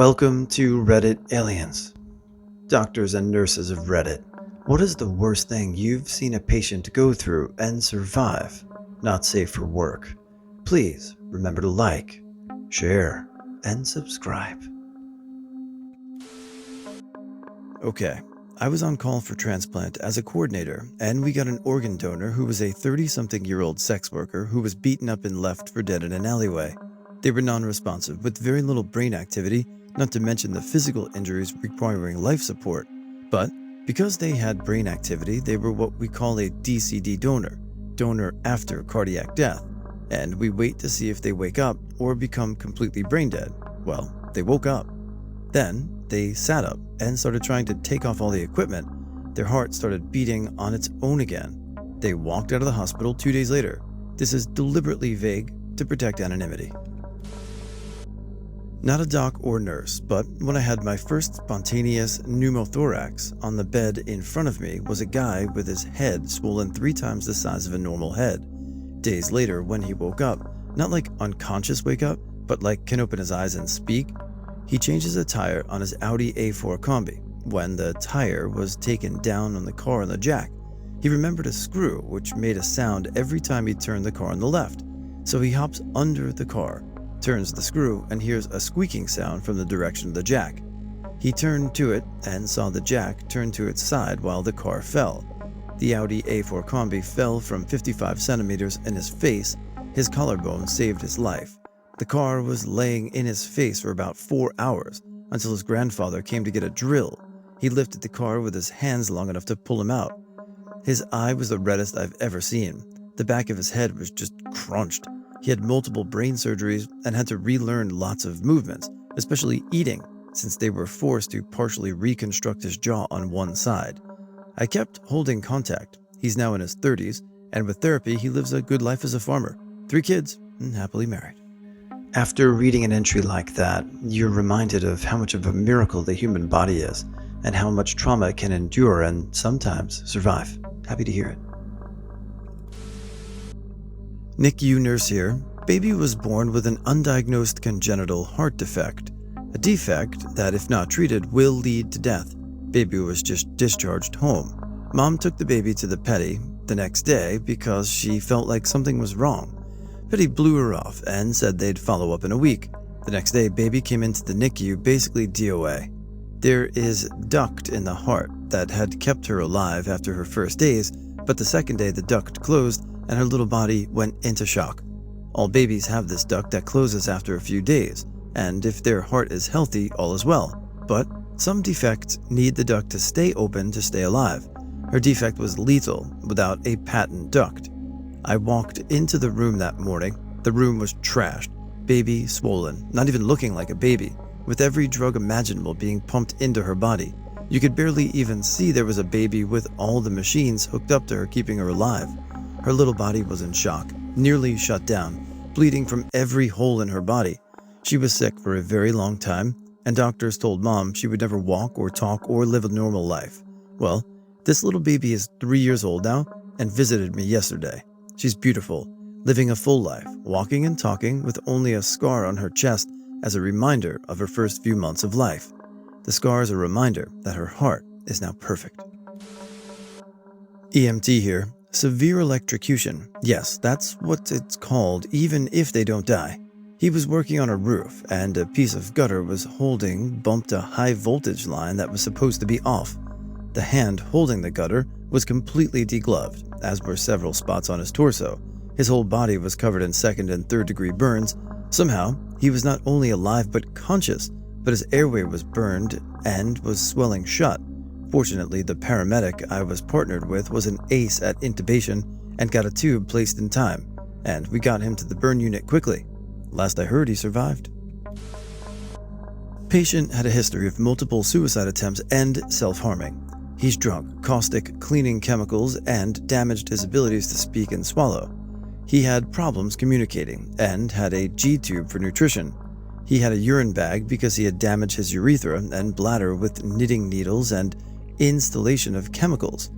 Welcome to Reddit Aliens. Doctors and nurses of Reddit, what is the worst thing you've seen a patient go through and survive? Not safe for work. Please remember to like, share, and subscribe. Okay, I was on call for transplant as a coordinator, and we got an organ donor who was a 30-something-year-old sex worker who was beaten up and left for dead in an alleyway. They were non-responsive with very little brain activity, not to mention the physical injuries requiring life support. But because they had brain activity, they were what we call a DCD donor after cardiac death, and we wait to see if they wake up or become completely brain dead. Well, they woke up. Then they sat up and started trying to take off all the equipment. Their heart started beating on its own again. They walked out of the hospital 2 days later. This is deliberately vague to protect anonymity. Not a doc or nurse, but when I had my first spontaneous pneumothorax, on the bed in front of me was a guy with his head swollen 3 times the size of a normal head. Days later, when he woke up, not like unconscious wake up, but like can open his eyes and speak, he changes a tire on his Audi A4 Combi. When the tire was taken down on the car on the jack, he remembered a screw which made a sound every time he turned the car on the left. So he hops under the car, turns the screw, and hears a squeaking sound from the direction of the jack. He turned to it and saw the jack turn to its side while the car fell. The Audi A4 Combi fell from 55 centimeters in his face. His collarbone saved his life. The car was laying in his face for about 4 hours until his grandfather came to get a drill. He lifted the car with his hands long enough to pull him out. His eye was the reddest I've ever seen. The back of his head was just crunched. He had multiple brain surgeries and had to relearn lots of movements, especially eating, since they were forced to partially reconstruct his jaw on one side. I kept holding contact. He's now in his 30s, and with therapy, he lives a good life as a farmer. 3 kids, and happily married. After reading an entry like that, you're reminded of how much of a miracle the human body is, and how much trauma it can endure and sometimes survive. Happy to hear it. NICU nurse here. Baby was born with an undiagnosed congenital heart defect. A defect that, if not treated, will lead to death. Baby was just discharged home. Mom took the baby to the pedi the next day because she felt like something was wrong. Pedi blew her off and said they'd follow up in a week. The next day, baby came into the NICU basically DOA. There is duct in the heart that had kept her alive after her first days, but the second day the duct closed and her little body went into shock. All babies have this duct that closes after a few days, and if their heart is healthy, all is well. But some defects need the duct to stay open to stay alive. Her defect was lethal without a patent duct. I walked into the room that morning. The room was trashed. Baby swollen, not even looking like a baby, with every drug imaginable being pumped into her body. You could barely even see there was a baby with all the machines hooked up to her keeping her alive. Her little body was in shock, nearly shut down, bleeding from every hole in her body. She was sick for a very long time, and doctors told Mom she would never walk or talk or live a normal life. Well, this little baby is 3 years old now and visited me yesterday. She's beautiful, living a full life, walking and talking with only a scar on her chest as a reminder of her first few months of life. The scar is a reminder that her heart is now perfect. EMT here. Severe electrocution. Yes, that's what it's called, even if they don't die. He was working on a roof, and a piece of gutter was bumped a high voltage line that was supposed to be off. The hand holding the gutter was completely degloved, as were several spots on his torso. His whole body was covered in 2nd and 3rd degree burns. Somehow, he was not only alive but conscious, but his airway was burned and was swelling shut. Fortunately, the paramedic I was partnered with was an ace at intubation and got a tube placed in time, and we got him to the burn unit quickly. Last I heard, he survived. Patient had a history of multiple suicide attempts and self-harming. He's drunk, caustic cleaning chemicals, and damaged his abilities to speak and swallow. He had problems communicating and had a G-tube for nutrition. He had a urine bag because he had damaged his urethra and bladder with knitting needles and installation of chemicals.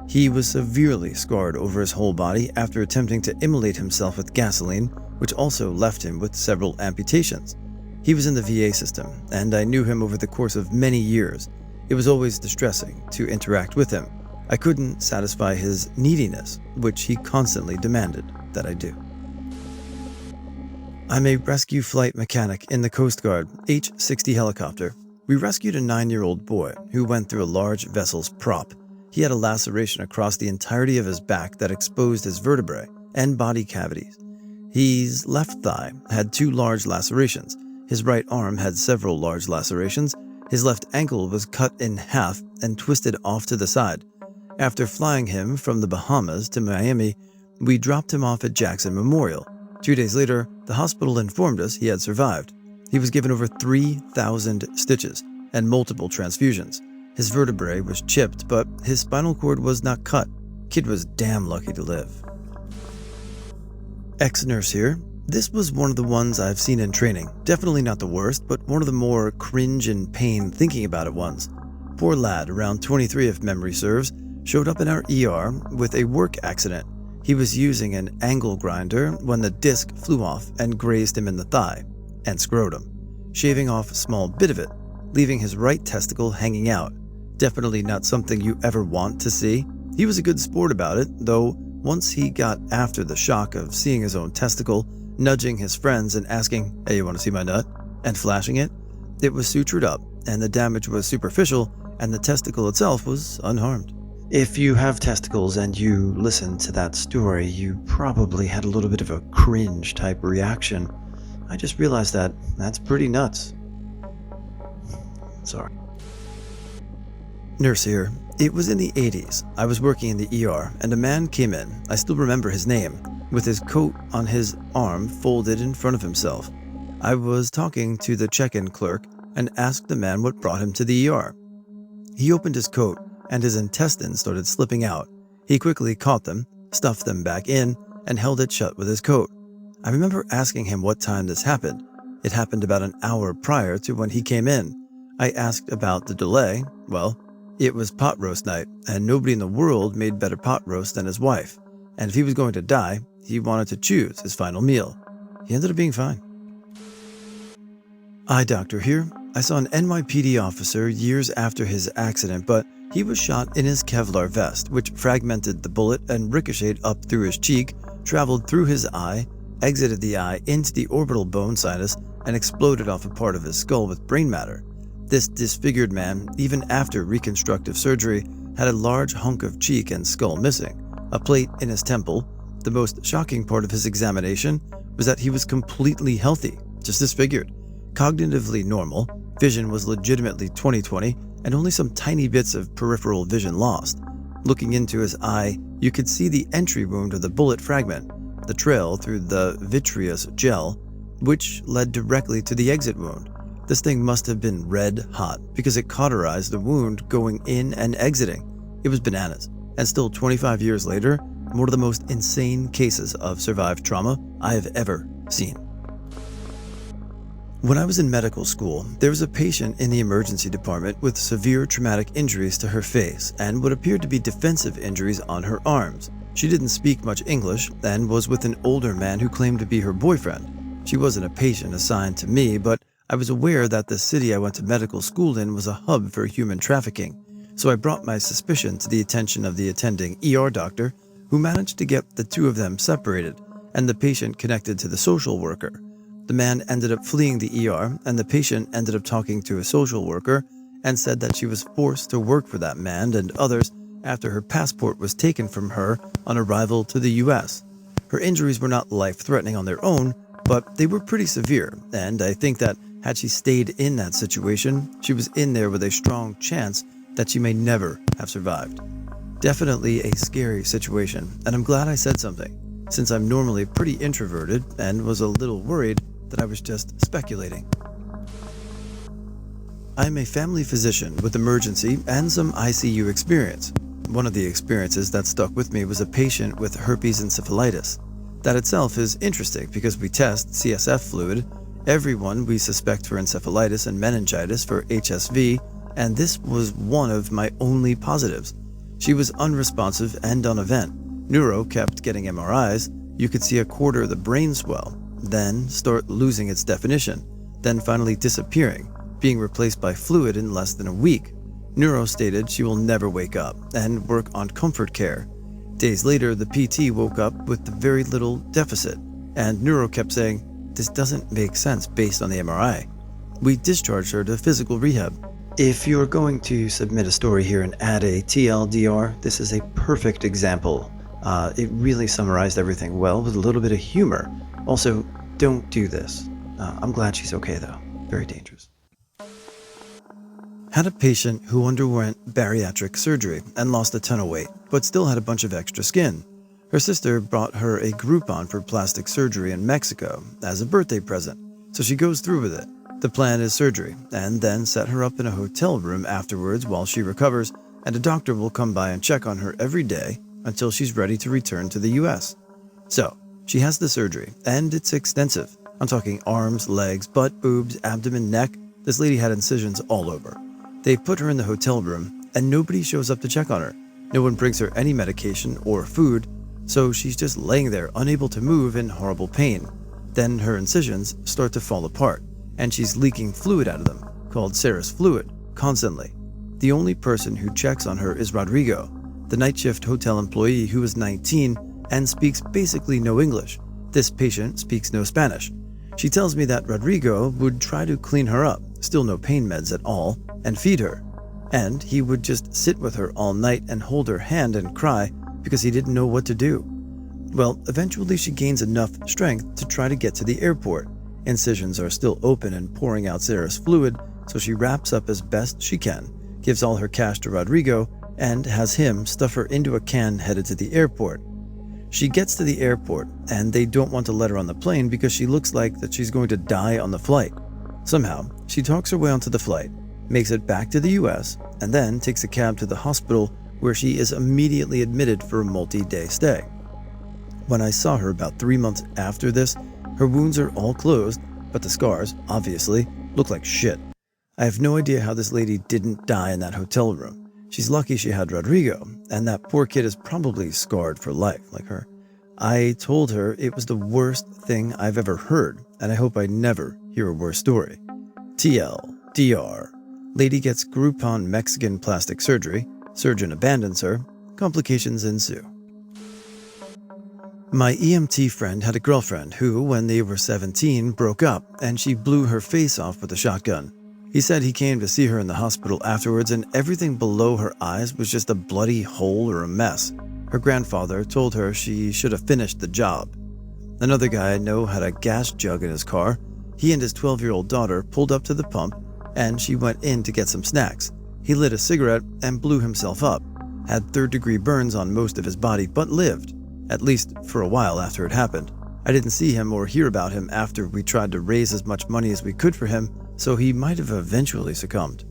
He was severely scarred over his whole body after attempting to immolate himself with gasoline, which also left him with several amputations. He was in the VA system, and I knew him over the course of many years. It was always distressing to interact with him. I couldn't satisfy his neediness, which he constantly demanded that I do. I'm a rescue flight mechanic in the Coast Guard H-60 helicopter. We rescued a 9-year-old boy who went through a large vessel's prop. He had a laceration across the entirety of his back that exposed his vertebrae and body cavities. His left thigh had 2 large lacerations. His right arm had several large lacerations. His left ankle was cut in half and twisted off to the side. After flying him from the Bahamas to Miami, we dropped him off at Jackson Memorial. 2 days later, the hospital informed us he had survived. He was given over 3,000 stitches and multiple transfusions. His vertebrae was chipped, but his spinal cord was not cut. Kid was damn lucky to live. Ex-nurse here. This was one of the ones I've seen in training. Definitely not the worst, but one of the more cringe and pain thinking about it ones. Poor lad, around 23 if memory serves, showed up in our ER with a work accident. He was using an angle grinder when the disc flew off and grazed him in the thigh and scrotum, shaving off a small bit of it, leaving his right testicle hanging out. Definitely not something you ever want to see. He was a good sport about it, though once he got after the shock of seeing his own testicle, nudging his friends and asking, "Hey, you want to see my nut?" and flashing it, it was sutured up and the damage was superficial and the testicle itself was unharmed. If you have testicles and you listen to that story, you probably had a little bit of a cringe type reaction. I just realized that's pretty nuts. Sorry. Nurse here. It was in the 80s. I was working in the ER and a man came in, I still remember his name, with his coat on his arm folded in front of himself. I was talking to the check-in clerk and asked the man what brought him to the ER. He opened his coat and his intestines started slipping out. He quickly caught them, stuffed them back in, and held it shut with his coat. I remember asking him what time this happened. It happened about an hour prior to when he came in. I asked about the delay. Well, it was pot roast night, and nobody in the world made better pot roast than his wife. And if he was going to die, he wanted to choose his final meal. He ended up being fine. Eye doctor here. I saw an NYPD officer years after his accident, but he was shot in his Kevlar vest, which fragmented the bullet and ricocheted up through his cheek, traveled through his eye, exited the eye into the orbital bone sinus, and exploded off a part of his skull with brain matter. This disfigured man, even after reconstructive surgery, had a large hunk of cheek and skull missing, a plate in his temple. The most shocking part of his examination was that he was completely healthy, just disfigured, cognitively normal, vision was legitimately 20/20, and only some tiny bits of peripheral vision lost. Looking into his eye, you could see the entry wound of the bullet fragment, the trail through the vitreous gel, which led directly to the exit wound. This thing must have been red hot because it cauterized the wound going in and exiting. It was bananas, and still 25 years later, one of the most insane cases of survived trauma I have ever seen. When I was in medical school, there was a patient in the emergency department with severe traumatic injuries to her face and what appeared to be defensive injuries on her arms. She didn't speak much English and was with an older man who claimed to be her boyfriend. She wasn't a patient assigned to me, but I was aware that the city I went to medical school in was a hub for human trafficking, so I brought my suspicion to the attention of the attending ER doctor, who managed to get the two of them separated and the patient connected to the social worker. The man ended up fleeing the ER, and the patient ended up talking to a social worker and said that she was forced to work for that man and others after her passport was taken from her on arrival to the US. Her injuries were not life-threatening on their own, but they were pretty severe, and I think that had she stayed in that situation, she was in there with a strong chance that she may never have survived. Definitely a scary situation, and I'm glad I said something, since I'm normally pretty introverted and was a little worried that I was just speculating. I'm a family physician with emergency and some ICU experience. One of the experiences that stuck with me was a patient with herpes encephalitis. That itself is interesting because we test CSF fluid, everyone we suspect for encephalitis and meningitis for HSV, and this was one of my only positives. She was unresponsive and on a vent. Neuro kept getting MRIs. You could see a quarter of the brain swell, then start losing its definition. then finally disappearing, being replaced by fluid in less than a week. Neuro stated she will never wake up and work on comfort care. Days later, the PT woke up with very little deficit, and Neuro kept saying, "This doesn't make sense based on the MRI." We discharged her to physical rehab. If you're going to submit a story here and add a TLDR, this is a perfect example. It really summarized everything well with a little bit of humor. Also, don't do this. I'm glad she's okay though. Very dangerous. Had a patient who underwent bariatric surgery and lost a ton of weight, but still had a bunch of extra skin. Her sister brought her a Groupon for plastic surgery in Mexico as a birthday present, so she goes through with it. The plan is surgery, and then set her up in a hotel room afterwards while she recovers, and a doctor will come by and check on her every day until she's ready to return to the US. So, she has the surgery, and it's extensive. I'm talking arms, legs, butt, boobs, abdomen, neck. This lady had incisions all over. They put her in the hotel room, and nobody shows up to check on her. No one brings her any medication or food, so she's just laying there, unable to move, in horrible pain. Then her incisions start to fall apart, and she's leaking fluid out of them, called serous fluid, constantly. The only person who checks on her is Rodrigo, the night shift hotel employee who is 19 and speaks basically no English. This patient speaks no Spanish. She tells me that Rodrigo would try to clean her up, still no pain meds at all, and feed her. And he would just sit with her all night and hold her hand and cry because he didn't know what to do. Well, eventually she gains enough strength to try to get to the airport. Incisions are still open and pouring out serous fluid, so she wraps up as best she can, gives all her cash to Rodrigo, and has him stuff her into a can headed to the airport. She gets to the airport, and they don't want to let her on the plane because she looks like that she's going to die on the flight. Somehow, she talks her way onto the flight, makes it back to the US, and then takes a cab to the hospital where she is immediately admitted for a multi-day stay. When I saw her about 3 months after this, her wounds are all closed, but the scars, obviously, look like shit. I have no idea how this lady didn't die in that hotel room. She's lucky she had Rodrigo, and that poor kid is probably scarred for life, like her. I told her it was the worst thing I've ever heard, and I hope I never hear a worse story. TLDR. Lady gets Groupon Mexican plastic surgery. Surgeon abandons her. Complications ensue. My EMT friend had a girlfriend who, when they were 17, broke up, and she blew her face off with a shotgun. He said he came to see her in the hospital afterwards, and everything below her eyes was just a bloody hole or a mess. Her grandfather told her she should have finished the job. Another guy I know had a gas jug in his car. He and his 12-year-old daughter pulled up to the pump, and she went in to get some snacks. He lit a cigarette and blew himself up, had third-degree burns on most of his body, but lived, at least for a while after it happened. I didn't see him or hear about him after we tried to raise as much money as we could for him, so he might have eventually succumbed.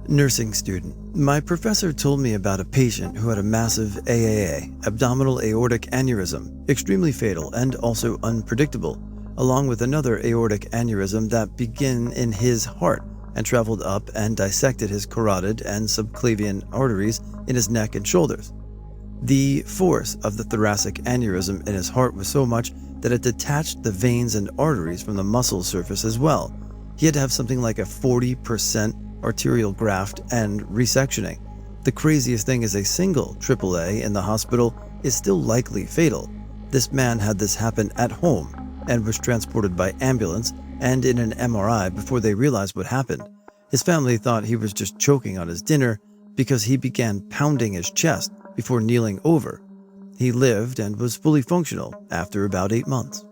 Nursing student. My professor told me about a patient who had a massive AAA, abdominal aortic aneurysm, extremely fatal and also unpredictable, along with another aortic aneurysm that began in his heart and traveled up and dissected his carotid and subclavian arteries in his neck and shoulders. The force of the thoracic aneurysm in his heart was so much that it detached the veins and arteries from the muscle surface as well. He had to have something like a 40% arterial graft and resectioning. The craziest thing is a single AAA in the hospital is still likely fatal. This man had this happen at home and was transported by ambulance and in an MRI before they realized what happened. His family thought he was just choking on his dinner because he began pounding his chest before kneeling over. He lived and was fully functional after about 8 months.